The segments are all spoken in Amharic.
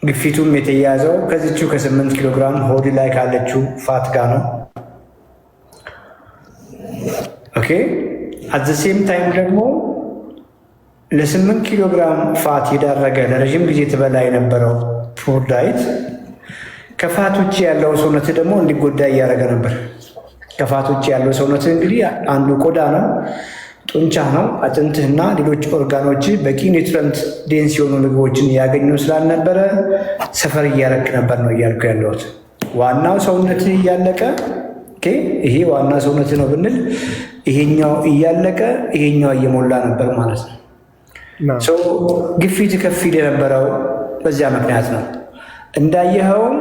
ግፊቱም የተያዘው ከዚችው ከ8 ኪሎ ግራም ሆድ ላይ ካለችው ፋት ጋር ነው። ኦኬ አት ዘ ሴም ታይም ደግሞ ለ8 ኪሎ ግራም ፋት የዳረገ ለረጅም ጊዜ ትበላ የነበረው ፑር ዳይት ከፋት ውጭ ያለው ሰውነት ደግሞ እንዲጎዳ እያደረገ ነበር። ከፋት ውጭ ያለው ሰውነት እንግዲህ አንዱ ቆዳ ነው፣ ጡንቻ ነው፣ አጥንትህና ሌሎች ኦርጋኖች በቂ ኒውትረንት ዴንስ የሆኑ ምግቦችን ያገኙ ስላልነበረ ሰፈር እያረክ ነበር ነው እያልኩ ያለሁት። ዋናው ሰውነትህ እያለቀ ይሄ ዋና ሰውነት ነው ብንል ይሄኛው እያለቀ ይሄኛው እየሞላ ነበር ማለት ነው። ግፊት ከፍ ይል የነበረው በዚያ ምክንያት ነው። እንዳየኸውም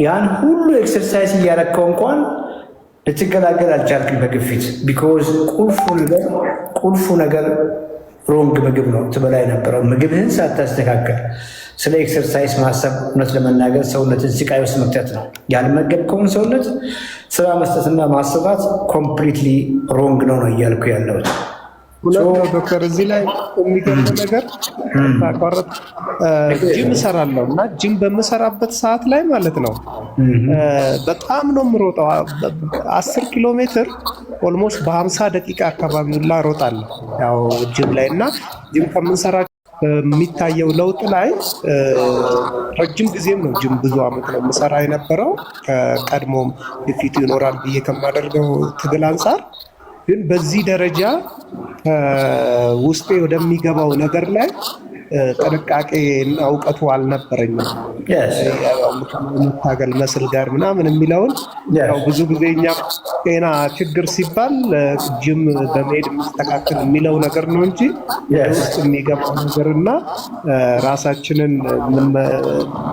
ያን ሁሉ ኤክሰርሳይዝ እያረከው እንኳን ልትገላገል አልቻልክም በግፊት ቢኮዝ ቁልፉ ነገር ሮንግ ምግብ ነው ትበላ የነበረው። ምግብህን ሳታስተካከል ስለ ኤክሰርሳይዝ ማሰብ እውነት ለመናገር ሰውነትን ስቃይ ውስጥ መክተት ነው። ያልመገብከውን ሰውነት ስራ መስጠትና ማሰባት ኮምፕሊትሊ ሮንግ ነው እያልኩ ያለሁት። ዶክተር እዚህ ላይ የሚገርም ነገር ታቋረጥ ጂም እሰራለሁ እና ጂም በምሰራበት ሰዓት ላይ ማለት ነው በጣም ነው የምሮጠው። 10 ኪሎ ሜትር ኦልሞስት በ50 ደቂቃ አካባቢ ሁላ እሮጣለሁ ያው ጂም ላይ እና ጂም ከምንሰራ የሚታየው ለውጥ ላይ ረጅም ጊዜም ነው ጂም ብዙ አመት ነው የምሰራ የነበረው ከቀድሞም ግፊቱ ይኖራል ብዬ ከማደርገው ትግል አንጻር ግን በዚህ ደረጃ ውስጤ ወደሚገባው ነገር ላይ ጥንቃቄ እውቀቱ አልነበረኝም። መታገል መስል ጋር ምናምን የሚለውን ያው ብዙ ጊዜ እኛ ጤና ችግር ሲባል ጅም በመሄድ የሚስተካከል የሚለው ነገር ነው እንጂ ውስጥ የሚገባው ነገርና ራሳችንን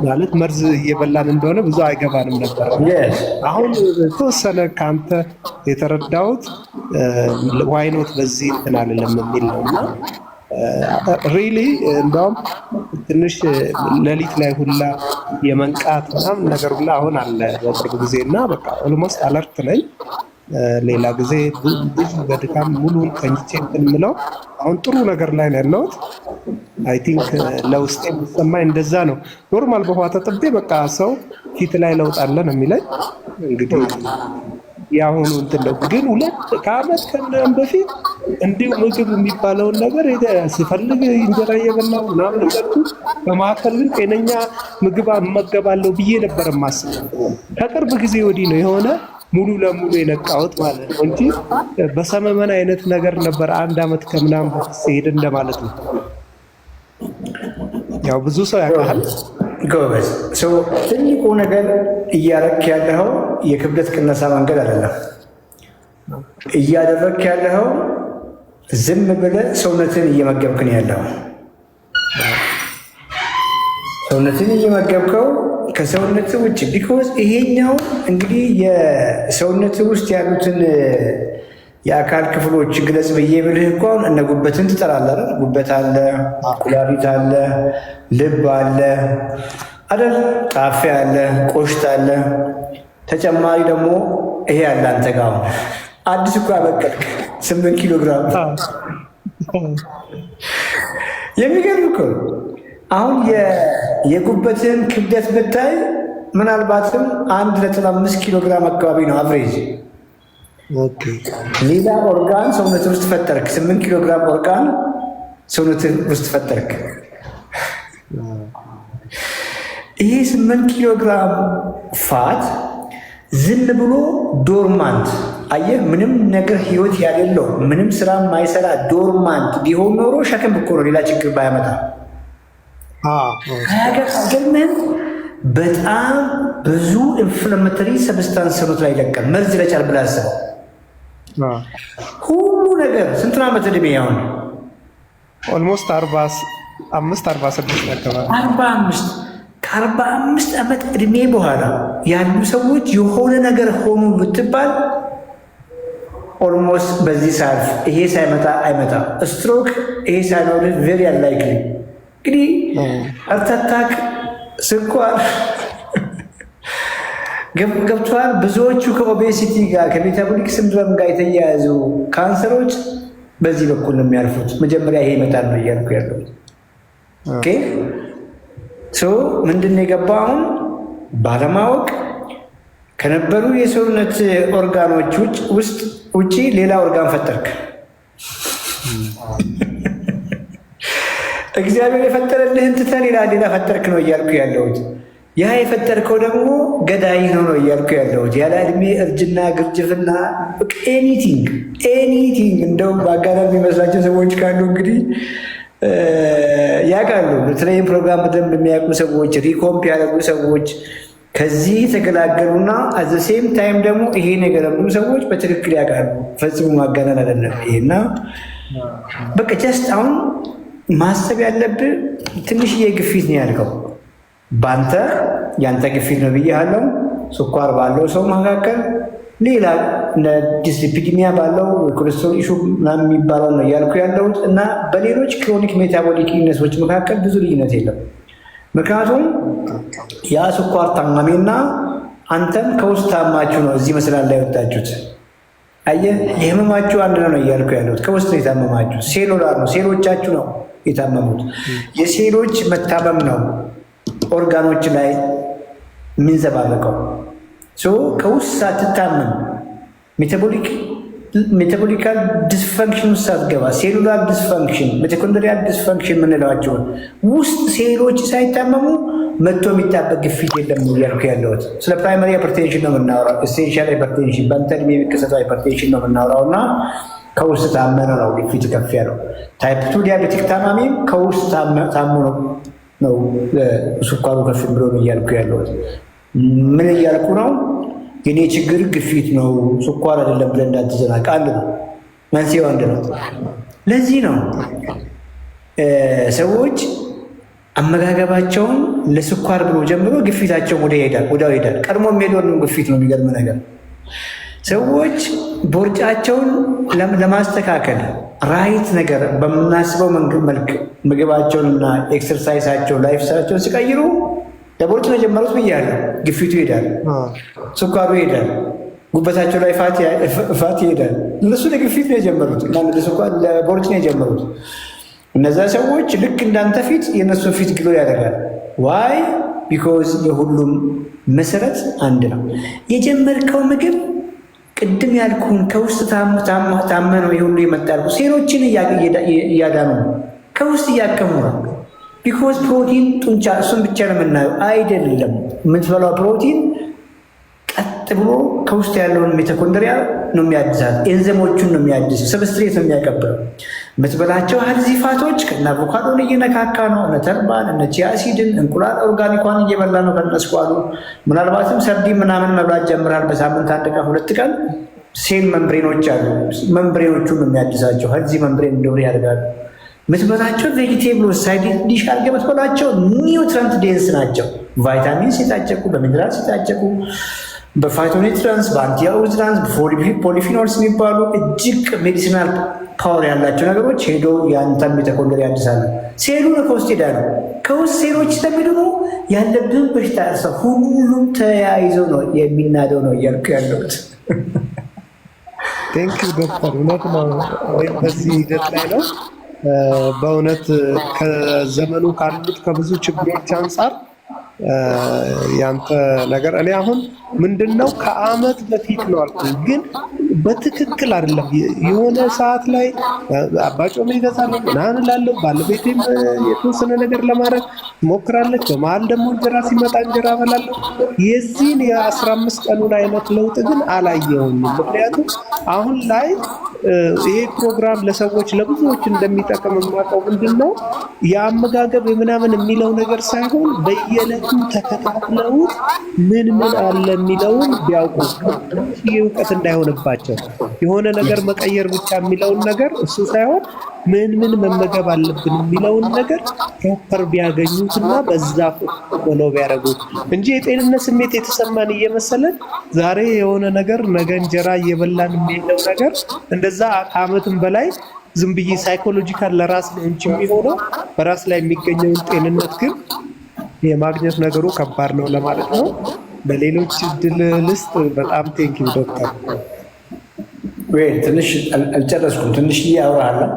ማለት መርዝ እየበላን እንደሆነ ብዙ አይገባንም ነበር። አሁን ተወሰነ ካንተ የተረዳሁት ዋይኖት በዚህ እንትን አይደለም የሚል ነውና ሪሊ እንደውም ትንሽ ሌሊት ላይ ሁላ የመንቃት ምናምን ነገር ሁላ አሁን አለ በቅርብ ጊዜ እና በቃ ኦልሞስት አለርት ነኝ። ሌላ ጊዜ ብዙ በድካም ሙሉን ተኝቼ እንትን የምለው አሁን ጥሩ ነገር ላይ ነው ያለሁት። አይ ቲንክ ለውስጤ የሚሰማኝ እንደዛ ነው። ኖርማል በውሃ ተጥቤ በቃ ሰው ፊት ላይ ለውጥ አለ ነው የሚለኝ። እንግዲህ ያሁኑ እንትን ነው ግን 2 ከዓመት ከምናምን በፊት እንዲሁ ምግብ የሚባለውን ነገር ሲፈልግ እንጀራ እየበላሁ ምናምን ነገርኩ። በማዕከል ግን ጤነኛ ምግብ እመገባለሁ ብዬ ነበር የማስበው። ከቅርብ ጊዜ ወዲህ ነው የሆነ ሙሉ ለሙሉ የነቃሁት ማለት ነው እንጂ በሰመመን አይነት ነገር ነበር 1 ዓመት ከምናምን በፊት ሲሄድ እንደማለት ነው። ያው ብዙ ሰው ያውቃል። ጎበዝ ሰው ትልቁ ነገር እያረክ ያለኸው የክብደት ቅነሳ መንገድ አይደለም። እያደረክ ያለኸው ዝም ብለህ ሰውነትን እየመገብክ ነው ያለው። ሰውነትን እየመገብከው ከሰውነት ውጭ ቢኮዝ ይሄኛው እንግዲህ የሰውነት ውስጥ ያሉትን የአካል ክፍሎች ግለጽ ብዬ ብልህ እንኳን እነ ጉበትን ትጠራለህ። ጉበት አለ፣ ኩላሊት አለ፣ ልብ አለ አይደል? ጣፊያ አለ፣ ቆሽት አለ። ተጨማሪ ደግሞ ይሄ አለ አንተ ጋር አዲስ እኮ አበቀልክ 8 ኪሎ ግራም። የሚገርም እኮ አሁን የጉበትን ክብደት ብታይ ምናልባትም 1.5 ኪሎ ግራም አካባቢ ነው አቨሬጅ። ሌላ ኦርጋን ሰውነት ውስጥ ፈጠርክ 8 ኪሎ ግራም ኦርጋን ሰውነት ውስጥ ፈጠርክ። ይሄ 8 ኪሎ ግራም ፋት ዝም ብሎ ዶርማንት አየህ፣ ምንም ነገር ህይወት ያሌለው ምንም ስራ ማይሰራ ዶርማንት ቢሆን ኖሮ ሸክም እኮ ነው፣ ሌላ ችግር ባያመጣ። ግን በጣም ብዙ ኢንፍላማቶሪ ሰብስታንስ ሰውነት ላይ ይለቃል። መርዝ ይረጫል ብለህ አስበው። ሁሉ ነገር ስንት ዓመት ዕድሜ ያሁን ኦልሞስት 45 46 አካባቢ 45 ከ45 ዓመት ዕድሜ በኋላ ያሉ ሰዎች የሆነ ነገር ሆኑ ብትባል ኦልሞስት በዚህ ሰዓት ይሄ ሳይመጣ አይመጣም። ስትሮክ ይሄ ሳይኖር ቬሪ አንላይክሊ። እንግዲህ ሃርት አታክ፣ ስኳር ገብቷል። ብዙዎቹ ከኦቤሲቲ ጋር ከሜታቦሊክ ሲንድሮም ጋር የተያያዙ ካንሰሮች በዚህ በኩል ነው የሚያልፉት። መጀመሪያ ይሄ ይመጣል ነው እያልኩ ያለው። ምንድን ነው የገባው? አሁን ባለማወቅ ከነበሩ የሰውነት ኦርጋኖች ውጪ ሌላ ኦርጋን ፈጠርክ። እግዚአብሔር የፈጠረልህን ትተህ ሌላ ፈጠርክ ነው እያልኩ ያለሁት። ያ የፈጠርከው ደግሞ ገዳይ ነው እያልኩ ያለሁት። ያለ እድሜ እርጅና፣ ግርጅፍና ኤኒቲንግ እንደውም በአጋጣሚ የሚመስላቸው ሰዎች ካሉ እንግዲህ ያውቃሉ። በተለይም ፕሮግራም በደንብ የሚያውቁ ሰዎች፣ ሪኮምፕ ያደረጉ ሰዎች ከዚህ የተገላገሉና አዘ ሴም ታይም ደግሞ ይሄ ነገር ብዙ ሰዎች በትክክል ያውቃሉ። ፈጽሞ ማጋነን አይደለም ይሄና በቃ ጀስት አሁን ማሰብ ያለብህ ትንሽዬ ግፊት ነው ያልከው። በአንተ ያንተ ግፊት ነው ብያለሁ። ስኳር ባለው ሰው መካከል ሌላ ዲስሊፒዲሚያ ባለው ኮሌስትሮል ኢሹ ምናምን የሚባለው ነው እያልኩ ያለሁት እና በሌሎች ክሮኒክ ሜታቦሊክ ኢልነሶች መካከል ብዙ ልዩነት የለም። ምክንያቱም ያ ስኳር ታማሚና አንተም ከውስጥ ታማችሁ ነው እዚህ መስላል ላይ ወጣችሁት። አየህ፣ የህመማችሁ አንድ ነው እያልኩ ያለሁት። ከውስጥ ነው የታመማችሁ። ሴሉላር ነው፣ ሴሎቻችሁ ነው የታመሙት። የሴሎች መታመም ነው ኦርጋኖች ላይ የሚንዘባረቀው። ከውስጥ ሳትታመም ሜታቦሊካል ዲስፈንክሽን ውስጥ ሳትገባ ሴሉላር ዲስፈንክሽን፣ ሚቶኮንድሪያል ዲስፈንክሽን የምንላቸውን ውስጥ ሴሎች ሳይታመሙ መጥቶ የሚጣበቅ ግፊት የለም እያልኩ ያለሁት። ስለ ፕራይመሪ ሃይፐርቴንሽን ነው የምናወራው። ኤሴንሻል ሃይፐርቴንሽን በአንተ ዕድሜ የሚከሰተው ሃይፐርቴንሽን ነው የምናወራው እና ከውስጥ ታመነ ነው ግፊት ከፍ ያለው። ታይፕ 2 ዲያቤቲክ ታማሚም ከውስጥ ታሞ ነው ስኳሩ ከፍ ብሎ ነው እያልኩ ያለሁት። ምን እያልኩ ነው? የኔ ችግር ግፊት ነው ስኳር አይደለም ብለህ እንዳትዘናጋ። አንድ ነው፣ መንስኤው አንድ ነው። ለዚህ ነው ሰዎች አመጋገባቸውን ለስኳር ብሎ ጀምሮ ግፊታቸው ወዲያው ይሄዳል። ቀድሞ የሚሄደው ግፊት ነው። የሚገርም ነገር ሰዎች ቦርጫቸውን ለማስተካከል ራይት ነገር በምናስበው መልክ ምግባቸውንና ኤክሰርሳይሳቸው ላይፍ ስታይላቸውን ሲቀይሩ ለቦርጭ ነው የጀመሩት ብያለሁ። ግፊቱ ይሄዳል፣ ስኳሩ ይሄዳል፣ ጉበታቸው ላይ ፋት ይሄዳል። እነሱ ለግፊት ነው የጀመሩት እና ለቦርጭ ነው የጀመሩት። እነዛ ሰዎች ልክ እንዳንተ ፊት የእነሱን ፊት ግሎ ያደርጋል። ዋይ? ቢኮዝ የሁሉም መሰረት አንድ ነው። የጀመርከው ምግብ ቅድም ያልኩህን ከውስጥ ታመ ነው የሁሉ የመጣ ያልኩ ሴሎችን እያዳኑ ነው፣ ከውስጥ እያከሙ ነው። ቢኮዝ ፕሮቲን ጡንቻ እሱን ብቻ ነው የምናየው አይደለም። የምትበላው ፕሮቲን ቀጥ ብሎ ከውስጥ ያለውን ሚቶኮንድሪያ ነው የሚያድሳት፣ ኤንዘሞቹን ነው የሚያድስ፣ ሰብስትሬት ነው የሚያቀብለው። የምትበላቸው ሄልዚ ፋቶች ከእነ አቮካዶን እየነካካ ነው፣ እነ ተልባን፣ እነ ቺያሲድን፣ እንቁላል ኦርጋኒኳን እየበላ ነው ከነስኳሉ። ምናልባትም ሰርዲ ምናምን መብላት ጀምራል። በሳምንት 1 ቀን 2 ቀን ሴል መምብሬኖች አሉ፣ መምብሬኖቹን ነው የሚያድሳቸው። ሄልዚ መምብሬን እንደሆነ ያደርጋሉ። የምትበላቸው ቬጂቴብሎች ሳይድ ዲሽ አድርገህ የምትበላቸው ኒውትረንት ዴንስ ናቸው። ቫይታሚንስ የታጨቁ፣ በሚነራልስ የታጨቁ፣ በፋይቶኒትራንስ፣ በአንቲኦክሲዳንስ፣ ፖሊፊኖልስ የሚባሉ እጅግ ሜዲሲናል ፓወር ያላቸው ነገሮች ሄዶ የአንተን ሚቶኮንድሪያ ያድሳሉ። ሴሉ ከውስጥ ሄዳሉ። ከውስጥ ሴሎች ስለሚድኑ ያለብን በሽታ ሁሉም ተያይዘው ነው የሚናደው ነው እያልኩ ያለሁት። ቴንኪው ዶክተር። እውነት ነው። በዚህ ሂደት ላይ ነው በእውነት ከዘመኑ ካሉት ከብዙ ችግሮች አንጻር ያንተ ነገር እኔ አሁን ምንድነው ከዓመት በፊት ነው አልኩኝ፣ ግን በትክክል አይደለም። የሆነ ሰዓት ላይ አባጮም ይገዛል ምናምን እላለሁ። ባለቤቴም የተወሰነ ነገር ለማድረግ ትሞክራለች። በመሀል ደግሞ እንጀራ ሲመጣ እንጀራ እበላለሁ። የዚህን የ15 ቀኑን አይነት ለውጥ ግን አላየሁም። ምክንያቱም አሁን ላይ ይሄ ፕሮግራም ለሰዎች ለብዙዎች እንደሚጠቅም የማውቀው ምንድነው የአመጋገብ የምናምን የሚለው ነገር ሳይሆን በየዕለቱ ተከታትለው ምን አለ የሚለውን ቢያውቁ ይህ እውቀት እንዳይሆንባቸው የሆነ ነገር መቀየር ብቻ የሚለውን ነገር እሱ ሳይሆን ምን መመገብ አለብን የሚለውን ነገር ፕሮፐር ቢያገኙትና በዛ ፎሎ ቢያደርጉት እንጂ የጤንነት ስሜት የተሰማን እየመሰለን ዛሬ የሆነ ነገር ነገ እንጀራ እየበላን የሚለው ነገር እንደዛ ከዓመትም በላይ ዝም ብዬ ሳይኮሎጂካል ለራስ ነው እንጂ የሚሆነው በራስ ላይ የሚገኘውን ጤንነት ግን የማግኘት ነገሩ ከባድ ነው ለማለት ነው። በሌሎች እድል ልስጥ። በጣም ቴንኪው ዶክተር። ወይ ትንሽ አልጨረስኩም። ትንሽ አወራለሁ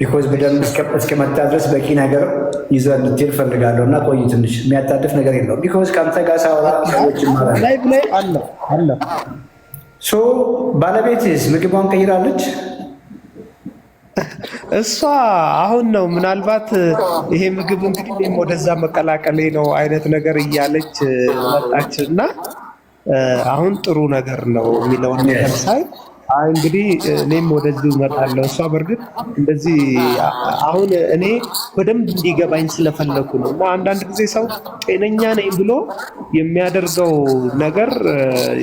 ቢኮዝ በደንብ እስከመጣ ድረስ በቂ ነገር ይዘህ እንድትሄድ እፈልጋለሁ እና ቆይ ትንሽ የሚያጣድፍ ነገር የለውም። ቢኮዝ ከአንተ ጋር ሳወራ ሰዎች ይማራሉ። አለ ባለቤትስ ምግቧን ቀይራለች? እሷ አሁን ነው ምናልባት ይሄ ምግብ እንግዲህ እኔም ወደዛ መቀላቀሌ ነው አይነት ነገር እያለች መጣች እና አሁን ጥሩ ነገር ነው የሚለውን ነገር ሳይ እንግዲህ እኔም ወደዚህ እመጣለሁ። እሷ በእርግጥ እንደዚህ አሁን እኔ በደንብ እንዲገባኝ ስለፈለኩ ነው። እና አንዳንድ ጊዜ ሰው ጤነኛ ነኝ ብሎ የሚያደርገው ነገር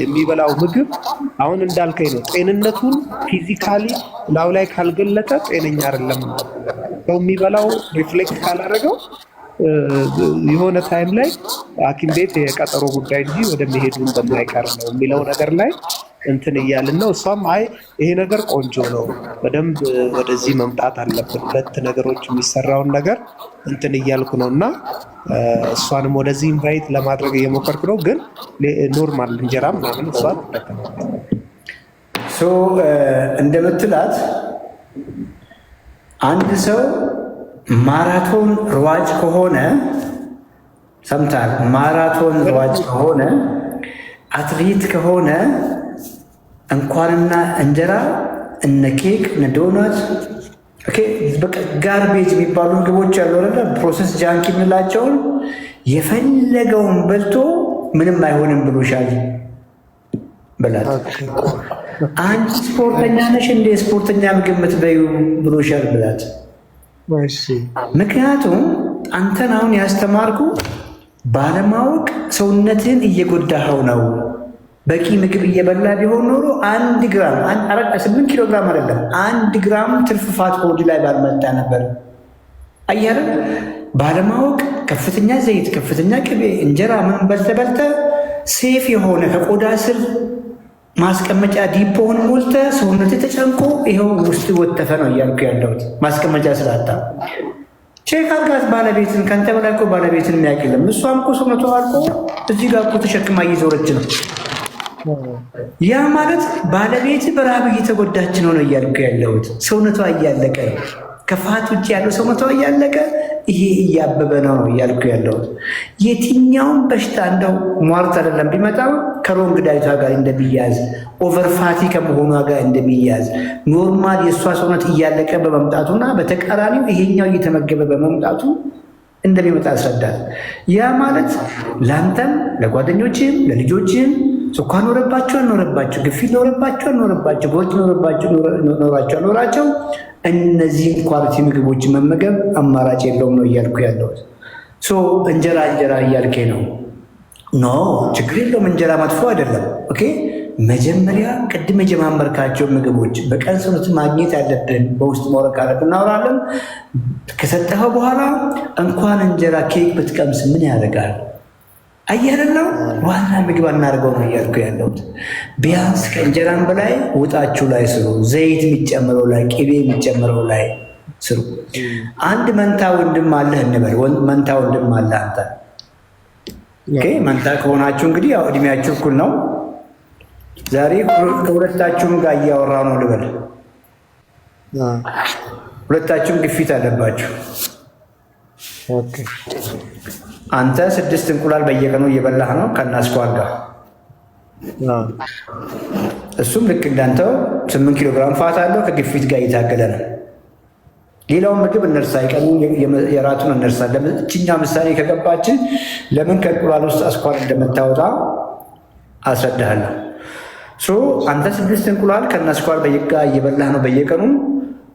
የሚበላው ምግብ አሁን እንዳልከኝ ነው። ጤንነቱን ፊዚካሊ ላው ላይ ካልገለጠ ጤነኛ አይደለም። ሰው የሚበላው ሪፍሌክት ካላደረገው የሆነ ታይም ላይ ሐኪም ቤት የቀጠሮ ጉዳይ እንጂ ወደሚሄዱ እንደማይቀር ነው የሚለው ነገር ላይ እንትን እያልን ነው። እሷም አይ ይሄ ነገር ቆንጆ ነው፣ በደንብ ወደዚህ መምጣት አለብን፣ ሁለት ነገሮች የሚሰራውን ነገር እንትን እያልኩ ነው እና እሷንም ወደዚህ ኢንቫይት ለማድረግ እየሞከርኩ ነው። ግን ኖርማል እንጀራ ምናምን እሷን እንደምትላት አንድ ሰው ማራቶን ሯጭ ከሆነ ሰምታል። ማራቶን ሯጭ ከሆነ አትሌት ከሆነ እንኳንና እንጀራ እነ ኬክ እነ ዶናት ጋርቤጅ የሚባሉ ምግቦች ያሉ ፕሮሰስ ጃንክ የምንላቸውን የፈለገውን በልቶ ምንም አይሆንም ብሎሻል በላት። አንቺ ስፖርተኛ ነሽ እንደ ስፖርተኛ ምግብ የምትበዩ ብሎሻል ብላት። ምክንያቱም አንተን አሁን ያስተማርኩ ባለማወቅ ሰውነትን እየጎዳኸው ነው። በቂ ምግብ እየበላ ቢሆን ኖሮ 1 ግራም 8 ኪሎ ግራም አይደለም 1 ግራም ትርፍ ፋት ሆድ ላይ ባልመጣ ነበር። አየህ ባለማወቅ ከፍተኛ ዘይት፣ ከፍተኛ ቅቤ፣ እንጀራ ምን በልተ ሴፍ የሆነ ከቆዳ ስር ማስቀመጫ ዲፖውን ሞልተ ሰውነት ተጨንቆ ይኸው ውስጥ ወተፈ ነው እያልኩ ያለሁት። ማስቀመጫ ስላጣ ቼክ አድርጋት ባለቤትን። ከአንተ በላይ እኮ ባለቤትን የሚያውቅልም። እሷም እኮ ሰውነቷ አልቆ እዚህ ጋር እኮ ተሸክማ እየዞረች ነው። ያ ማለት ባለቤት በረሃብ እየተጎዳች ነው እያልኩ ያለሁት። ሰውነቷ እያለቀ ነው። ከፋት ውጭ ያለው ሰውነቷ እያለቀ ይሄ እያበበ ነው እያልኩ ያለሁት። የትኛውን በሽታ እንደው ሟርት አይደለም ቢመጣ ከሮንግ ዳይቷ ጋር እንደሚያዝ ኦቨርፋቲ ከመሆኗ ጋር እንደሚያዝ ኖርማል የእሷ ሰውነት እያለቀ በመምጣቱና በተቃራኒው ይሄኛው እየተመገበ በመምጣቱ እንደሚመጣ ያስረዳል። ያ ማለት ለአንተም ለጓደኞችም ለልጆችም ስኳር ኖረባቸው አልኖረባቸው፣ ግፊት ኖረባቸው አልኖረባቸው፣ ቦርጭ ኖራቸው አልኖራቸው እነዚህን ኳሊቲ ምግቦችን መመገብ አማራጭ የለውም ነው እያልኩ ያለሁት። እንጀራ እያልኬ ነው። ኖ ችግር የለውም፣ እንጀራ መጥፎ አይደለም። ኦኬ መጀመሪያ ቅድም የጀማመርካቸው ምግቦች በቀን ሰውነት ማግኘት ያለብን በውስጥ መውረቅ አለብን፣ እናወራለን። ከሰጠኸው በኋላ እንኳን እንጀራ ኬክ ብትቀምስ ምን ያደርጋል? አየርለው ዋና ምግብ እናድርገው ነው እያልኩ ያለሁት። ቢያንስ ከእንጀራም በላይ ውጣችሁ ላይ ስሩ። ዘይት የሚጨምረው ላይ፣ ቅቤ የሚጨምረው ላይ ስሩ። አንድ መንታ ወንድም አለህ እንበል። መንታ ወንድም አለ አንተ። መንታ ከሆናችሁ እንግዲህ ያው እድሜያችሁ እኩል ነው። ዛሬ ከሁለታችሁም ጋር እያወራ ነው ልበል። ሁለታችሁም ግፊት አለባችሁ። አንተ 6 እንቁላል በየቀኑ እየበላህ ነው ከናስኳል ጋር። እሱም ልክ እንዳንተው 8 ኪሎ ግራም ፋት አለው፣ ከግፊት ጋር እየታገለ ነው። ሌላውን ምግብ እነርሳ፣ ይቀኑ የራቱን እነርሳ። እችኛ ምሳሌ ከገባችን ለምን ከእንቁላል ውስጥ አስኳል እንደምታወጣ አስረዳሃለሁ። አንተ 6 እንቁላል ከናስኳል ጋር እየበላህ ነው በየቀኑ።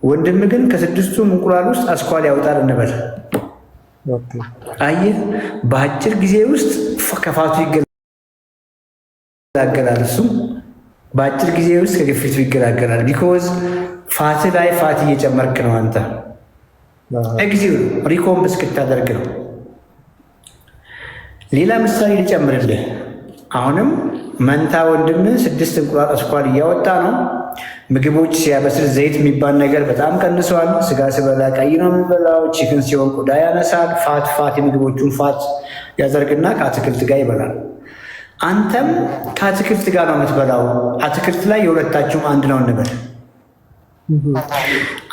ወንድም ግን ከ6ቱም እንቁላል ውስጥ አስኳል ያወጣል እንበል። አየህ በአጭር ጊዜ ውስጥ ከፋቱ ይገላገላል። እሱም በአጭር ጊዜ ውስጥ ከግፊቱ ይገላገላል። ቢኮዝ ፋት ላይ ፋት እየጨመርክ ነው አንተ። ጊዜው ሪኮምብ እስክታደርግ ነው። ሌላ ምሳሌ ልጨምርልህ። አሁንም መንታ ወንድም 6 እንቁላል አስኳል እያወጣ ነው። ምግቦች ሲያበስል ዘይት የሚባል ነገር በጣም ቀንሰዋል። ስጋ ስበላ ቀይ ነው የሚበላው። ቺክን ሲሆን ቆዳ ያነሳል። ፋት የምግቦቹን ፋት ያዘርግና ከአትክልት ጋር ይበላል። አንተም ከአትክልት ጋር ነው የምትበላው። አትክልት ላይ የሁለታችሁም አንድ ነው እንበል።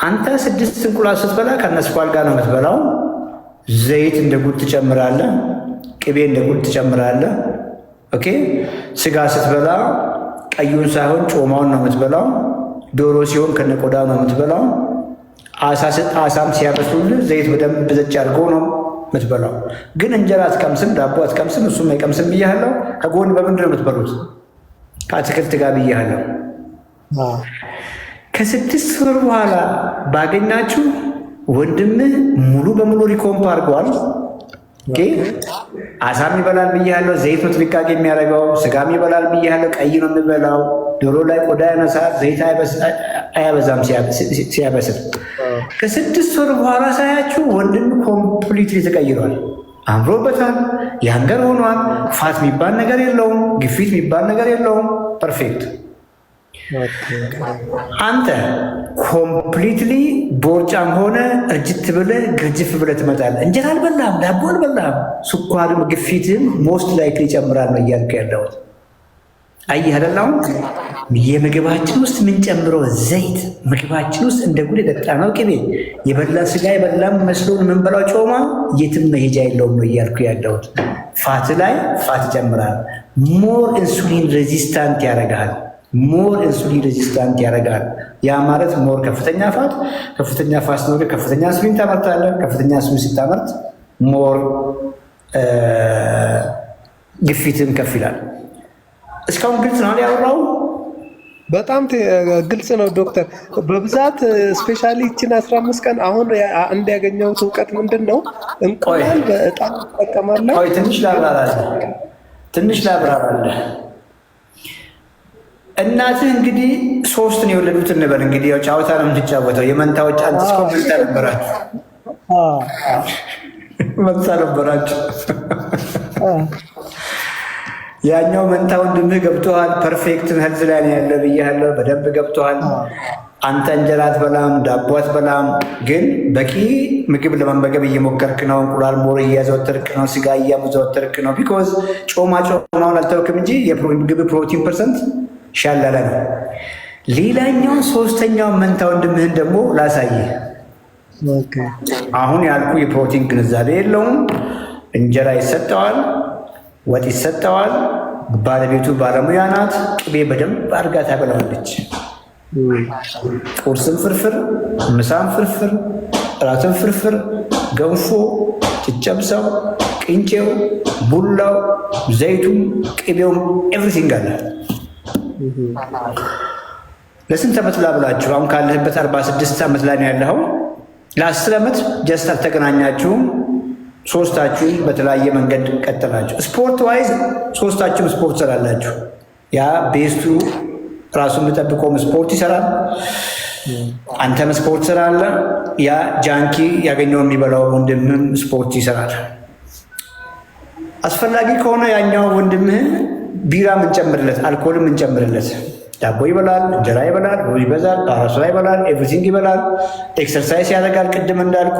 አንተ 6 እንቁላል ስትበላ ከነስኳል ጋር ነው የምትበላው። ዘይት እንደ ጉድ ትጨምራለህ፣ ቅቤ እንደ ጉድ ትጨምራለህ። ኦኬ ስጋ ስትበላ ቀዩን ሳይሆን ጮማውን ነው የምትበላው። ዶሮ ሲሆን ከነቆዳ ነው የምትበላው። አሳም ሲያበስሉልህ ዘይት በደንብ ዘጭ አድርጎ ነው የምትበላው። ግን እንጀራ አትቀምስም፣ ዳቦ አትቀምስም፣ እሱም አይቀምስም ብያለሁ። ከጎን በምንድን ነው የምትበሉት? ከአትክልት ጋር ብያለሁ። ከ6 ወር በኋላ ባገኛችሁ ወንድምህ ሙሉ በሙሉ ሪኮምፕ አድርገዋል። አሳም ይበላል ብያለሁ። ዘይት ነው ጥንቃቄ የሚያደርገው። ስጋም ይበላል ብያለሁ። ቀይ ነው የሚበላው። ዶሮ ላይ ቆዳ ያነሳል። ዘይት አያበዛም ሲያበስል። ከ6 ወር በኋላ ሳያችሁ ወንድም ኮምፕሊትሊ ተቀይሯል። አምሮበታል። ያንገር ሆኗል። ፋት የሚባል ነገር የለውም። ግፊት የሚባል ነገር የለውም። ፐርፌክት። አንተ ኮምፕሊትሊ ቦርጫም ሆነ እርጅት ብለህ ግርጅፍ ብለህ ትመጣለህ። እንጀራ አልበላም፣ ዳቦ አልበላም፣ ስኳርም ግፊትም ሞስት ላይክሊ ይጨምራል ነው እያልኩ ያለሁት። አየህ አይደል? አሁን የምግባችን ውስጥ የምንጨምረው ዘይት፣ ምግባችን ውስጥ እንደ ጉድ የጠጣነው ቅቤ፣ የበላ ስጋ የበላም መስሎን የምንበላው ጮማ የትም መሄጃ የለውም ነው እያልኩ ያለሁት። ፋት ላይ ፋት ይጨምራል። ሞር ኢንሱሊን ሬዚስታንት ያደርጋል። ሞር ኢንሱሊን ሬዚስታንት ያደርጋል። ያ ማለት ሞር ከፍተኛ ፋት ነው። ከፍተኛ ኢንሱሊን ታመርታለህ። ከፍተኛ ኢንሱሊን ስታመርት ሞር ግፊትም ከፍ ይላል። እስካሁን ግልጽ ነው ያወራው? በጣም ግልጽ ነው ዶክተር። በብዛት ስፔሻሊ ይችን 15 ቀን አሁን አንድ ያገኘሁት እውቀት ምንድን ነው? እንቁላል በጣም ትጠቀማለህ? ትንሽ ላብራራለህ። እናትህ እንግዲህ 3 ነው የወለዱት እንበል። እንግዲህ ያው ጫወታ ነው የምትጫወተው። የመንታዎች አንተ እስከ መንታ ነበራችሁ። መንታ ነበራችሁ። ያኛው መንታ ወንድምህ ገብቶሃል። ፐርፌክት ሄልዝ ላይ ነው ያለ ብያለሁ። በደንብ ገብቶሃል። አንተ እንጀራ አትበላም፣ ዳቦ አትበላም፣ ግን በቂ ምግብ ለመመገብ እየሞከርክ ነው። እንቁላል ሞር እያዘወተርክ ነው። ስጋ እያዘወተርክ ነው። ቢኮዝ ጮማውን አልተውክም እንጂ የምግብ ፕሮቲን ፐርሰንት ሻላለ ነው። ሌላኛውን 3ኛውን መንታ ወንድምህን ደግሞ ላሳይህ። አሁን ያልኩ የፕሮቲን ግንዛቤ የለውም። እንጀራ ይሰጠዋል፣ ወጥ ይሰጠዋል። ባለቤቱ ባለሙያ ናት። ቅቤ በደንብ አድርጋ ታበላዋለች። ቁርስም ፍርፍር፣ ምሳም ፍርፍር፣ እራትም ፍርፍር፣ ገንፎ፣ ጨጨብሳው፣ ቅንጬው፣ ቡላው፣ ዘይቱም፣ ቅቤውም ኤቭሪቲንግ አለ። ለስንት ዓመት ላብላችሁ? አሁን ካለህበት 46 ዓመት ላይ ነው ያለኸው። ለ10 ዓመት ጀስት አልተገናኛችሁም። ሶስታችሁም በተለያየ መንገድ ቀጠላችሁ። ስፖርት ዋይዝ ሶስታችሁም ስፖርት ሰራላችሁ። ያ ቤስቱ ራሱን የምጠብቀውም ስፖርት ይሰራል። አንተም ስፖርት ሰራለ። ያ ጃንኪ ያገኘው የሚበላው ወንድምህም ስፖርት ይሰራል። አስፈላጊ ከሆነ ያኛው ወንድምህ ቢራ ምንጨምርለት፣ አልኮልም ምንጨምርለት። ዳቦ ይበላል፣ እንጀራ ይበላል፣ ሩዝ ይበዛል፣ ፓራሶላ ይበላል፣ ኤቭሪቲንግ ይበላል። ኤክሰርሳይዝ ያደርጋል። ቅድም እንዳልኩ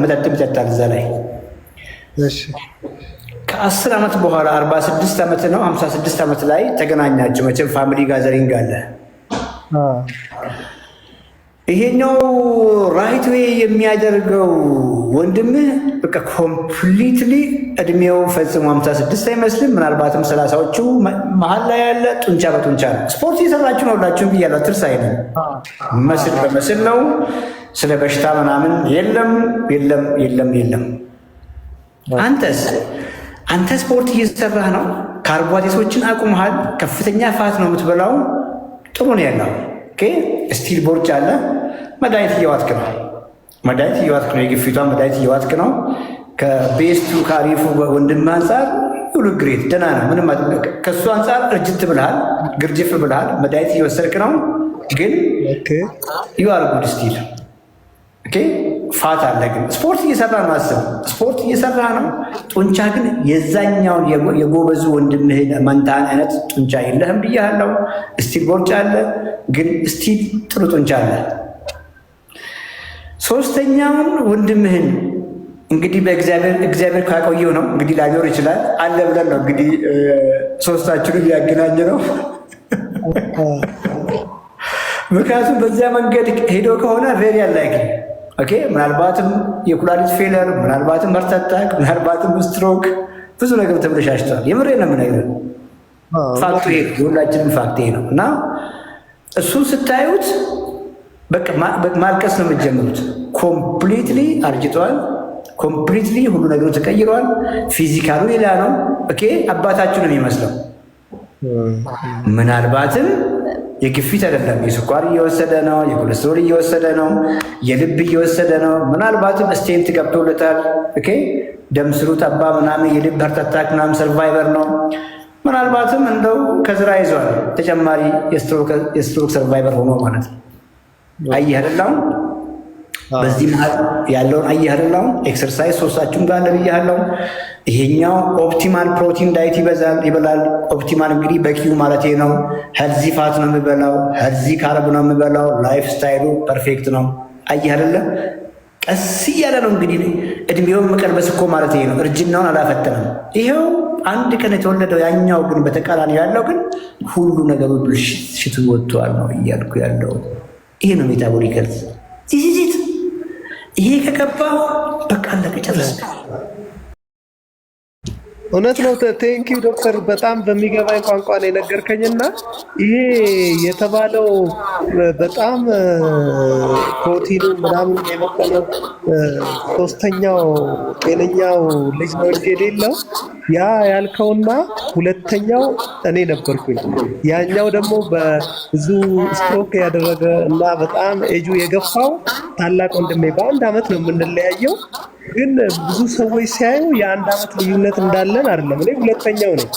መጠጥም ይጠጣል። እዛ ላይ ከ10 ዓመት በኋላ 46 ዓመት ነው 56 ዓመት ላይ ተገናኛችሁ። መቼም ፋሚሊ ጋዘሪንግ አለ። ይሄኛው ራይት ዌይ የሚያደርገው ወንድምህ በቃ ኮምፕሊትሊ እድሜው ፈጽሞ 56 አይመስልም። ምናልባትም 30ዎቹ መሀል ላይ ያለ ጡንቻ በጡንቻ ነው። ስፖርት እየሰራችሁ ነው ሁላችሁም ብያለሁ። ትርስ አይደለም፣ መስል በመስል ነው። ስለ በሽታ ምናምን የለም የለም የለም የለም። አንተ ስፖርት እየሰራህ ነው። ካርቦሃይድሬቶችን አቁመሃል። ከፍተኛ ፋት ነው የምትበላው። ጥሩ ነው ያለው። ስቲል ቦርጭ አለ። መድኃኒት እየዋጥክ ነው። የግፊቷ መድኃኒት እየዋጥክ ነው። ከቤስቱ ከአሪፉ ወንድም አንጻር ሁሉ ግሬት ደህና ነው። ምንም ከእሱ አንጻር እርጅት ብልሃል፣ ግርጅፍ ብልሃል። መድኃኒት እየወሰድክ ነው። ግን ዩ አር ጉድ ስቲል ፋት አለ። ግን ስፖርት እየሰራ ነው። አስብ፣ ስፖርት እየሰራ ነው። ጡንቻ ግን የዛኛውን የጎበዙ ወንድምህን መንታን አይነት ጡንቻ የለህም ብያለሁ። ስቲል ቦርጭ አለ፣ ግን ስቲል ጥሩ ጡንቻ አለ። 3ኛውን ወንድምህን እንግዲህ በእግዚአብሔር ካቆየው ነው እንግዲህ ላይኖር ይችላል አለ ብለን ነው እንግዲህ 3ታችሁን ያገናኘ ነው። ምክንያቱም በዚያ መንገድ ሄዶ ከሆነ ቬሪ አንላይክሊ ኦኬ ምናልባትም የኩላሊት ፌለር፣ ምናልባትም ሃርት አታክ፣ ምናልባትም ስትሮክ ብዙ ነገር ተብለሻሽቷል። የምሬ ነው የምነግርህ። ፋክቱ ይሄ የሁላችንም ፋክት ይሄ ነው እና እሱን ስታዩት በቃ ማልቀስ ነው የምትጀምሩት። ኮምፕሊትሊ አርጅቷል። ኮምፕሊትሊ ሁሉ ነገሩ ተቀይሯል። ፊዚካሉ ሌላ ነው። ኦኬ አባታችሁ ነው የሚመስለው። ምናልባትም የግፊት አይደለም የስኳር እየወሰደ ነው፣ የኮሌስትሮል እየወሰደ ነው፣ የልብ እየወሰደ ነው። ምናልባትም ስቴንት ገብቶለታል። ኦኬ ደም ስሩ ጠባ ምናምን የልብ ሃርት አታክ ምናምን ሰርቫይቨር ነው። ምናልባትም እንደው ከዝራ ይዟል ተጨማሪ የስትሮክ ሰርቫይቨር ሆኖ ማለት ነው። አየህ አይደለም በዚህ መሀል ያለውን አየህ አይደለም። ኤክሰርሳይዝ ሶስታችሁም ጋር ለብያለሁ። ይሄኛው ኦፕቲማል ፕሮቲን ዳይት ይበላል። ኦፕቲማል እንግዲህ በኪው ማለት ነው። ሄልዚ ፋት ነው የሚበላው፣ ሄልዚ ካርብ ነው የሚበላው። ላይፍ ስታይሉ ፐርፌክት ነው። አየህ አይደለም ቀስ እያለ ነው እንግዲህ እድሜውን መቀልበስ እኮ ማለት ነው። እርጅናውን አላፈተንም። ይሄው አንድ ቀን የተወለደው ያኛው ግን በተቃራኒ ያለው ግን ሁሉ ነገሩ ብልሽት ወጥቷል ነው እያልኩ ያለው። ይሄ ነው ሜታቦሊክ ሄልዝ ዚዚት። ይሄ ከገባ በቃ አለቀ ጨረሰ። እውነት ነው። ቴንኪው ዶክተር፣ በጣም በሚገባኝ ቋንቋ ነው የነገርከኝና ይሄ የተባለው በጣም ፕሮቲኑ ምናምን የመጠነው ሶስተኛው ጤነኛው ልጅ ነው እንጂ የሌለው ያ ያልከውና ሁለተኛው እኔ ነበርኩኝ። ያኛው ደግሞ በብዙ ስትሮክ ያደረገ እና በጣም ኤጁ የገፋው ታላቅ ወንድሜ። በአንድ ዓመት ነው የምንለያየው፣ ግን ብዙ ሰዎች ሲያዩ የአንድ ዓመት ልዩነት እንዳለን አይደለም። እኔ ሁለተኛው ነኝ።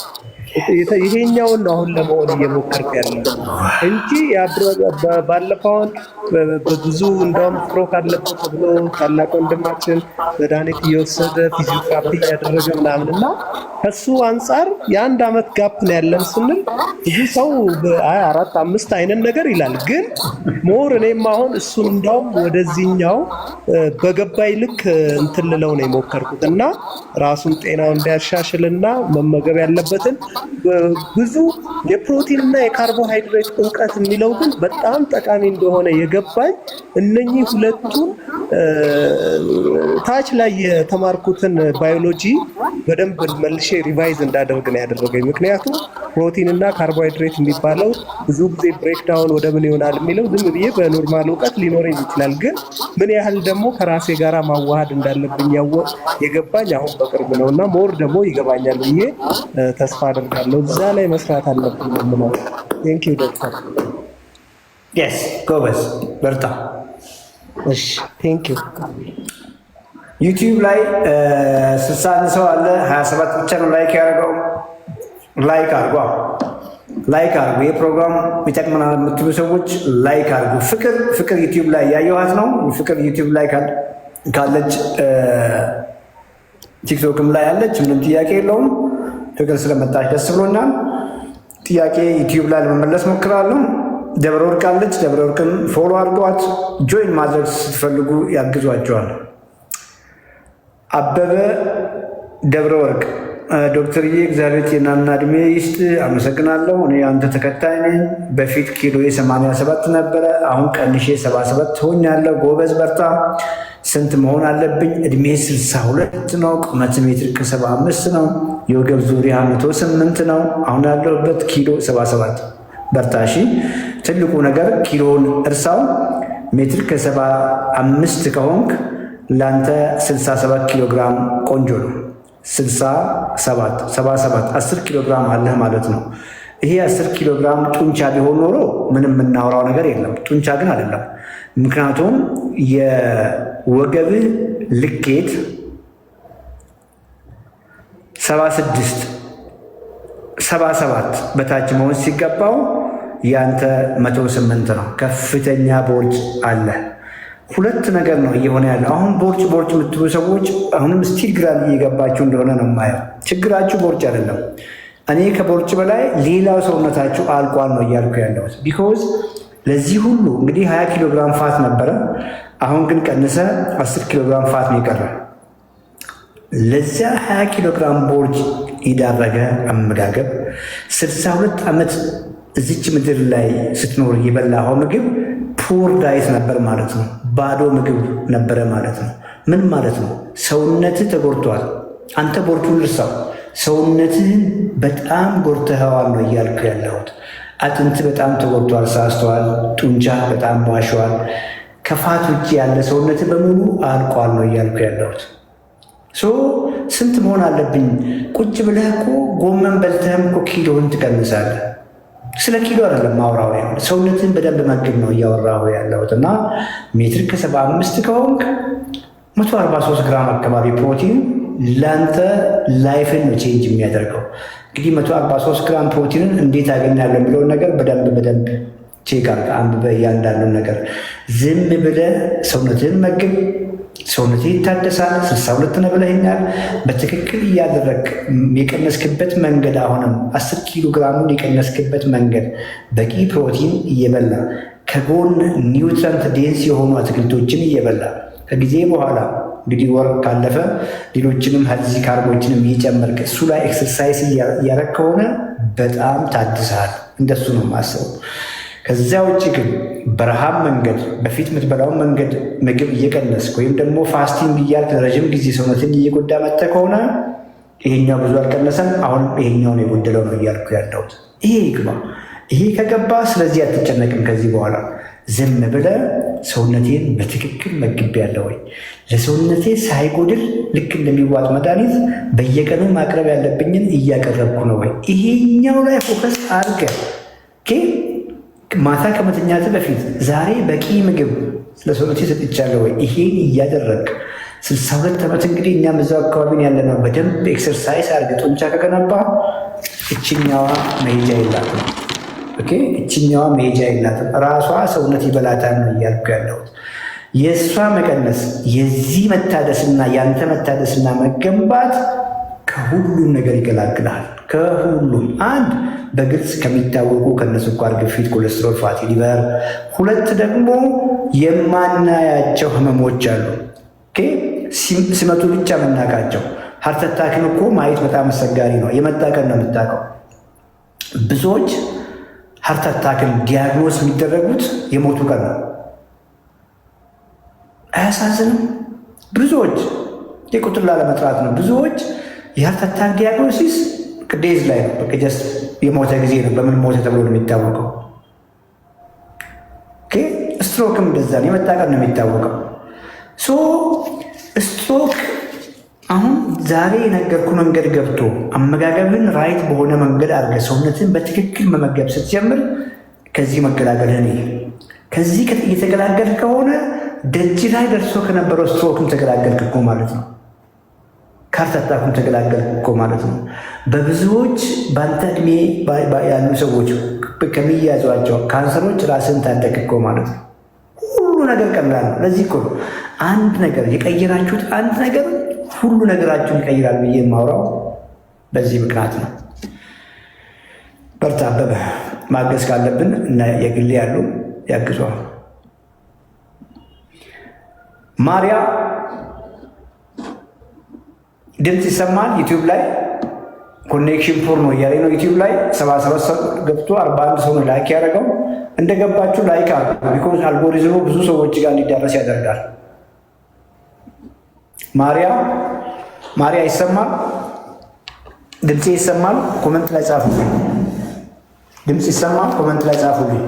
ይሄኛውን ነው አሁን ለመሆን እየሞከርኩ ያለው እንጂ ባለፈውን ብዙ እንደውም ስትሮክ አለበት ተብሎ ታላቅ ወንድማችን መድኃኒት እየወሰደ ፊዚዮቴራፒ እያደረገ ምናምን እና ከሱ አንጻር የአንድ ዓመት ጋፕ ነው ያለን ስንል ብዙ ሰው 4-5 አይነት ነገር ይላል። ግን ሞር እኔም አሁን እሱን እንደውም ወደዚህኛው በገባይ ልክ እንትን ልለው ነው የሞከርኩት እና ራሱን ጤናው እንዲያሻሽልና መመገብ ያለበትን ብዙ የፕሮቲን እና የካርቦሃይድሬት እውቀት የሚለው ግን በጣም ጠቃሚ እንደሆነ የገባኝ እነኚህ ሁለቱን ታች ላይ የተማርኩትን ባዮሎጂ በደንብ መልሼ ሪቫይዝ እንዳደርግ ነው ያደረገኝ። ምክንያቱም ፕሮቲን እና ካርቦሃይድሬት የሚባለው ብዙ ጊዜ ብሬክዳውን ወደ ምን ይሆናል የሚለው ዝም ብዬ በኖርማል እውቀት ሊኖረኝ ይችላል። ግን ምን ያህል ደግሞ ከራሴ ጋር ማዋሃድ እንዳለብኝ የገባኝ አሁን በቅርብ ነው እና ሞር ደግሞ ይገባኛል ብዬ ተስፋ አደርጋለሁ። እዛ ላይ መስራት አለብኝ ነው። ቴንክ ዩ ዶክተር። የስ ጎበዝ በርታ። እሺ ቴንክ ዩ። ዩቲዩብ ላይ 61 ሰው አለ፣ 27 ብቻ ነው ላይክ ያደረገው። ላይክ አርጓ፣ ላይክ አርጉ። ይህ ፕሮግራም ይጠቅመናል የምትሉ ሰዎች ላይክ አርጉ። ፍቅር ዩቲዩብ ላይ ያየኋት ነው። ፍቅር ዩቲዩብ ላይ ካለች ቲክቶክም ላይ አለች። ምንም ጥያቄ የለውም። ፍቅር ስለመጣች ደስ ብሎኛል። ጥያቄ ዩቲዩብ ላይ ለመመለስ ሞክራለሁ። ደብረ ወርቅ አለች። ደብረ ወርቅን ፎሎ አድርገዋት ጆይን ማድረግ ስትፈልጉ ያግዟቸዋል። አበበ ደብረ ወርቅ ዶክተርዬ እግዚአብሔር ጤናና እድሜ ይስጥ። አመሰግናለሁ። እኔ አንተ ተከታይ ነኝ። በፊት ኪሎ 87 ነበረ፣ አሁን ቀንሼ 77 ሆኛለሁ። ጎበዝ በርታ። ስንት መሆን አለብኝ? እድሜ 62 ነው። ቁመት ሜትር ከ75 ነው። የወገብ ዙሪያ 108 ነው። አሁን ያለሁበት ኪሎ 77። በርታ እሺ። ትልቁ ነገር ኪሎን እርሳው። ሜትር ከ75 ከሆንክ ለአንተ 67 ኪሎ ግራም ቆንጆ ነው። 77 10 ኪሎ ግራም አለህ ማለት ነው። ይሄ 10 ኪሎ ግራም ጡንቻ ቢሆን ኖሮ ምንም የምናወራው ነገር የለም። ጡንቻ ግን አይደለም። ምክንያቱም የወገብህ ልኬት 77 በታች መሆን ሲገባው ያንተ 108 ነው። ከፍተኛ ቦርጭ አለ። ሁለት ነገር ነው እየሆነ ያለው። አሁን ቦርጭ የምትሉ ሰዎች አሁንም ስቲል ግራ እየገባችሁ እንደሆነ ነው የማየው። ችግራችሁ ቦርጭ አይደለም። እኔ ከቦርጭ በላይ ሌላው ሰውነታችሁ አልቋል ነው እያልኩ ያለሁት። ቢኮዝ ለዚህ ሁሉ እንግዲህ 20 ኪሎ ግራም ፋት ነበረ። አሁን ግን ቀንሰ 10 ኪሎ ግራም ፋት ነው የቀረ። ለዚያ 20 ኪሎ ግራም ቦርጭ የዳረገ አመጋገብ 62 ዓመት እዚች ምድር ላይ ስትኖር የበላኸው ምግብ ፑር ዳይት ነበር ማለት ነው። ባዶ ምግብ ነበረ ማለት ነው። ምን ማለት ነው? ሰውነትህ ተጎድቷል። አንተ ቦርጩን ልርሳው፣ ሰውነትህን በጣም ጎድተኸዋል ነው እያልኩ ያለሁት። አጥንት በጣም ተጎድቷል፣ ሳስተዋል። ጡንቻ በጣም ዋሸዋል። ከፋት ውጭ ያለ ሰውነትህ በሙሉ አልቋል ነው እያልኩ ያለሁት። ስንት መሆን አለብኝ? ቁጭ ብለህ እኮ ጎመን በልተህም እኮ ኪሎን ትቀንሳለህ። ስለ ኪሎ አይደለም ማውራው ያለ ሰውነትን በደንብ መግብ ነው እያወራሁ ያለሁት። እና ሜትር ከ75 ከሆንክ 143 ግራም አካባቢ ፕሮቲን ለአንተ ላይፍን ነው ቼንጅ የሚያደርገው። እንግዲህ 143 ግራም ፕሮቲንን እንዴት አገኛለሁ የሚለውን ነገር በደንብ ቼክ አድርገህ አንብበህ እያንዳንዱን ነገር ዝም ብለህ ሰውነትህን መግብ። ሰውነትህ ይታደሳል። 62 ነው ብለኸኛል። በትክክል እያደረግ የቀነስክበት መንገድ አሁንም 10 ኪሎ ግራሙን የቀነስክበት መንገድ በቂ ፕሮቲን እየበላ ከጎን ኒውትረንት ዴንስ የሆኑ አትክልቶችን እየበላ ከጊዜ በኋላ እንግዲህ ወር ካለፈ ሌሎችንም ሄልዚ ካርቦችንም እየጨመርክ እሱ ላይ ኤክሰርሳይዝ እያደረግ ከሆነ በጣም ታድሰሃል። እንደሱ ነው የማስበው። ከዚያ ውጭ ግን በረሃብ መንገድ በፊት የምትበላውን መንገድ ምግብ እየቀነስክ ወይም ደግሞ ፋስቲንግ እያልክ ለረዥም ጊዜ ሰውነትን እየጎዳ መጥተህ ከሆነ ይሄኛው ብዙ አልቀነሰም፣ አሁንም ይሄኛውን የጎደለው ነው እያልኩ ያለሁት። ይሄ ይግባ። ይሄ ከገባ ስለዚህ አትጨነቅም። ከዚህ በኋላ ዝም ብለህ ሰውነቴን በትክክል መግቤያለሁ ወይ፣ ለሰውነቴ ሳይጎድል ልክ እንደሚዋጥ መድኃኒት በየቀኑ ማቅረብ ያለብኝን እያቀረብኩ ነው ወይ፣ ይሄኛው ላይ ፎከስ አድርገህ ማታ ከመተኛት በፊት ዛሬ በቂ ምግብ ለሰውነቴ ሰጥቻለሁ ወይ፣ ይሄን እያደረግ 62 ዓመት እንግዲህ እኛም እዛው አካባቢ ያለ ነው። በደንብ ኤክሰርሳይዝ አድርገህ ጡንቻ ከገነባ እችኛዋ መሄጃ የላትም። እችኛዋ መሄጃ የላትም። ራሷ ሰውነት ይበላታል ነው እያልኩ ያለሁት። የእሷ መቀነስ የዚህ መታደስና ያንተ መታደስና መገንባት ከሁሉም ነገር ይገላግላል። ከሁሉም አንድ በግልጽ ከሚታወቁ ከነስኳር፣ ግፊት፣ ኮሌስትሮል፣ ፋቲ ሊቨር፣ ሁለት ደግሞ የማናያቸው ህመሞች አሉ። ሲመቱ ብቻ የምናውቃቸው። ሀርት አታክን እኮ ማየት በጣም አስቸጋሪ ነው። የመጣ ቀን ነው የምታውቀው። ብዙዎች ሀርት አታክን ዲያግኖስ የሚደረጉት የሞቱ ቀን ነው። አያሳዝንም? ብዙዎች የቁጥር ላለመጥራት ነው። ብዙዎች የሀርት አታክ ዲያግኖሲስ ቅዴዝ ላይ ነው። በቅጀስ የሞተ ጊዜ ነው። በምን ሞተ ተብሎ ነው የሚታወቀው። ስትሮክም እንደዛ ነው። የመጣ ቀን ነው የሚታወቀው። ስትሮክ አሁን ዛሬ የነገርኩ መንገድ ገብቶ አመጋገብን ራይት በሆነ መንገድ አድርገህ ሰውነትን በትክክል መመገብ ስትጀምር ከዚህ መገላገልህን ከዚህ እየተገላገል ከሆነ ደጅ ላይ ደርሶ ከነበረው ስትሮክም ተገላገልክ እኮ ማለት ነው። ከሀርት አታክም ተገላገልክ እኮ ማለት ነው። በብዙዎች በአንተ ዕድሜ ያሉ ሰዎች ከሚያዟቸው ካንሰሮች ራስን ታደግ እኮ ማለት ነው። ሁሉ ነገር ቀላል ነው። ለዚህ እኮ ነው አንድ ነገር የቀየራችሁት አንድ ነገር ሁሉ ነገራችሁን ይቀይራል ብዬ የማውራው በዚህ ምክንያት ነው። በርታ አበበ። ማገዝ ካለብን እና የግሌ ያሉ ያግዟል። ማርያ ድምፅ ይሰማል። ዩቲዩብ ላይ ኮኔክሽን ፖር ነው እያለ ነው። ዩቲዩብ ላይ 77 ሰው ገብቶ 41 ሰው ነው ላይክ ያደረገው። እንደገባችሁ ላይክ አድርጉ። ቢኮዝ አልጎሪዝሙ ብዙ ሰዎች ጋር እንዲዳረስ ያደርጋል። ማርያ ይሰማል? ድምፄ ይሰማል? ኮመንት ላይ ጻፉልኝ። ድምፅ ይሰማል? ኮመንት ላይ ጻፉልኝ።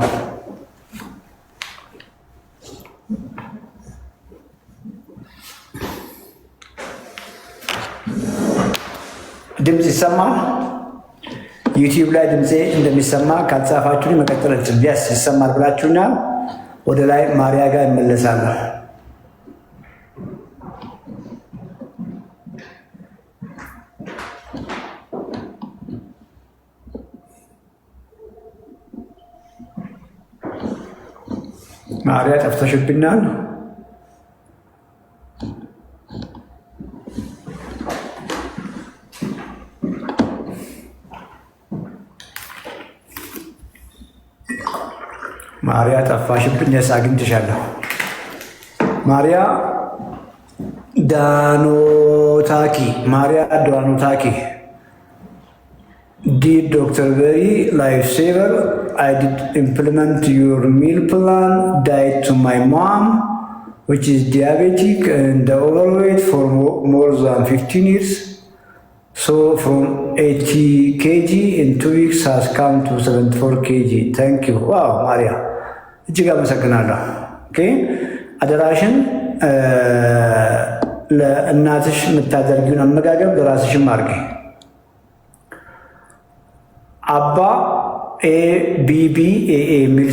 ድምፅ ይሰማል? ዩቲዩብ ላይ ድምፄ እንደሚሰማ ካልጻፋችሁ መቀጠል ቢያስ ይሰማል ብላችሁና ወደ ላይ ማርያ ጋር እመለሳለሁ። ማርያ ጠፍተሽብኛል። ማርያ ጠፋሽብኝ። የስ አግኝቼሻለሁ። ማርያ ዳኖታኪ Dear Dr. Berry, lifesaver, I did implement your meal plan diet to my mom, which is diabetic and overweight for more than 15 years. So from 80 kg in 2 weeks has come to 74 kg. Thank you. Wow, Maria. እጅግ አመሰግናለሁ። ኦኬ አደራሽን ለእናትሽ የምታደርጊውን አመጋገብ ለራስሽም አድርጊ። አባ ኤ ቢ ቢ ኤ ኤ የሚል